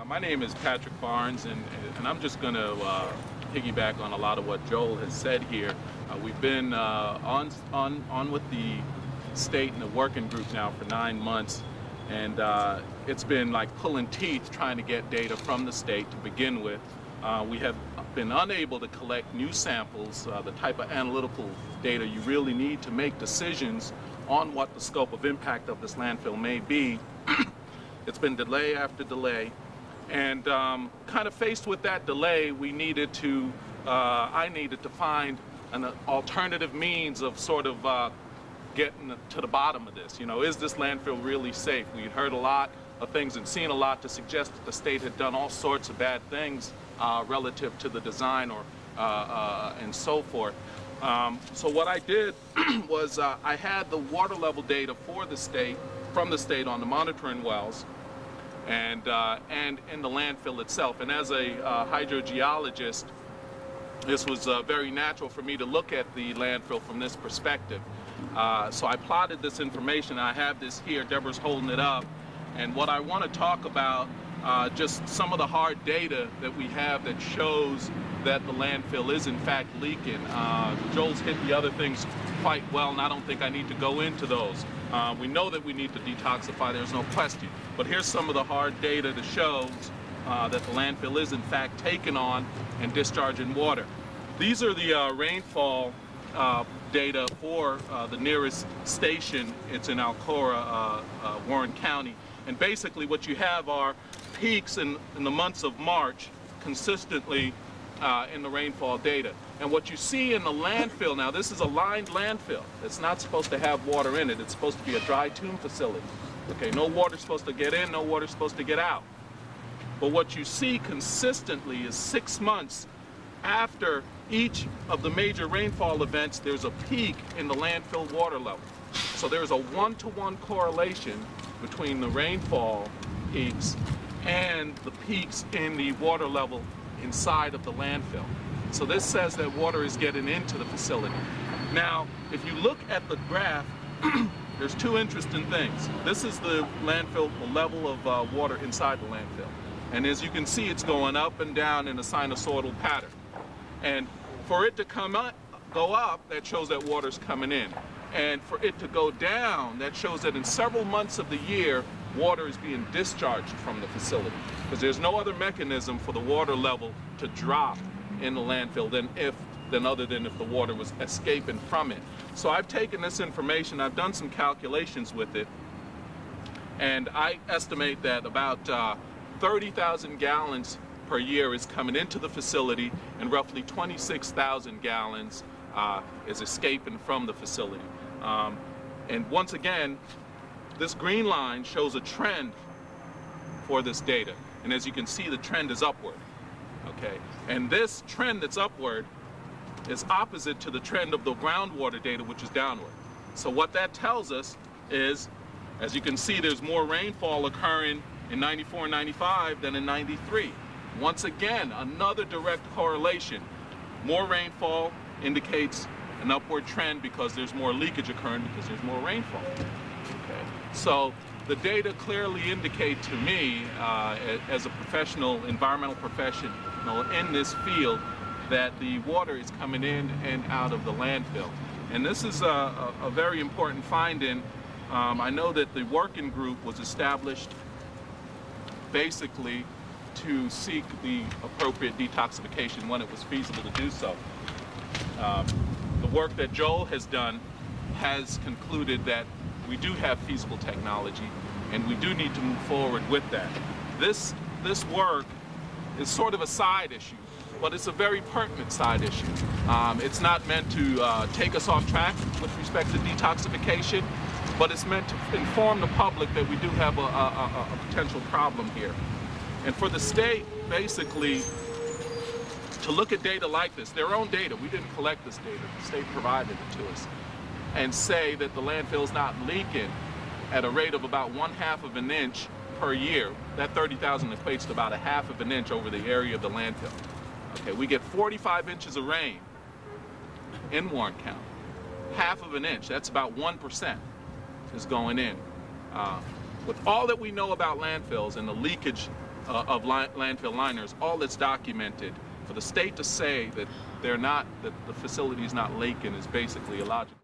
My name is Patrick Barnes, and I'm just going to piggyback on a lot of what Joel has said here. We've been on with the state and the working group now for 9 months, and it's been like pulling teeth trying to get data from the state to begin with. We have been unable to collect new samples, the type of analytical data you really need to make decisions on what the scope of impact of this landfill may be. It's been delay after delay, and kind of faced with that delay, we needed to, I needed to find an alternative means of sort of getting to the bottom of this. You know, is this landfill really safe? We heard a lot of things and seen a lot to suggest that the state had done all sorts of bad things relative to the design or and so forth. So what I did was I had the water level data for the state, from the state on the monitoring wells, and in the landfill itself. And as a hydrogeologist, this was very natural for me to look at the landfill from this perspective. So I plotted this information. I have this here. Deborah's holding it up. And what I want to talk about, just some of the hard data that we have that shows that the landfill is in fact leaking. Joel's hit the other things quite well, and I don't think I need to go into those. We know that we need to detoxify, there's no question. But here's some of the hard data that shows that the landfill is in fact taking on and discharging water. These are the rainfall data for the nearest station. It's in Alcora, Warren County. And basically what you have are peaks in the months of March consistently in the rainfall data. And what you see in the landfill now, this is a lined landfill. It's not supposed to have water in it. It's supposed to be a dry tomb facility. Okay, no water's supposed to get in, no water's supposed to get out. But what you see consistently is 6 months after each of the major rainfall events, there's a peak in the landfill water level. So there's a one-to-one correlation between the rainfall peaks and the peaks in the water level inside of the landfill. So this says that water is getting into the facility. Now, if you look at the graph, there's two interesting things. This is the landfill, the level of water inside the landfill. And as you can see, it's going up and down in a sinusoidal pattern. And for it to go up, that shows that water's coming in. And for it to go down, that shows that in several months of the year, water is being discharged from the facility. Because there's no other mechanism for the water level to drop in the landfill other than if the water was escaping from it. So I've taken this information, I've done some calculations with it, and I estimate that about 30,000 gallons per year is coming into the facility, and roughly 26,000 gallons is escaping from the facility. And once again, this green line shows a trend for this data. And as you can see, the trend is upward. Okay? And this trend that's upward is opposite to the trend of the groundwater data, which is downward. So what that tells us is, as you can see, there's more rainfall occurring in 94 and 95 than in 93. Once again, another direct correlation. More rainfall indicates an upward trend because there's more leakage occurring because there's more rainfall. Okay. So the data clearly indicate to me, as a professional, environmental professional in this field, that the water is coming in and out of the landfill. And this is a very important finding. I know that the working group was established basically to seek the appropriate detoxification when it was feasible to do so. The work that Joel has done has concluded that we do have feasible technology and we do need to move forward with that. This work is sort of a side issue, but it's a very pertinent side issue. It's not meant to take us off track with respect to detoxification, but it's meant to inform the public that we do have a potential problem here. And for the state, basically, to look at data like this, their own data, we didn't collect this data, the state provided it to us, and say that the landfill's not leaking at a rate of about 1/2 of an inch per year. That 30,000 equates to about 1/2 of an inch over the area of the landfill. Okay, we get 45 inches of rain in Warren County. 1/2 of an inch, that's about 1% is going in. With all that we know about landfills and the leakage landfill liners, all that's documented. For the state to say that that the facility is not leaking is basically illogical.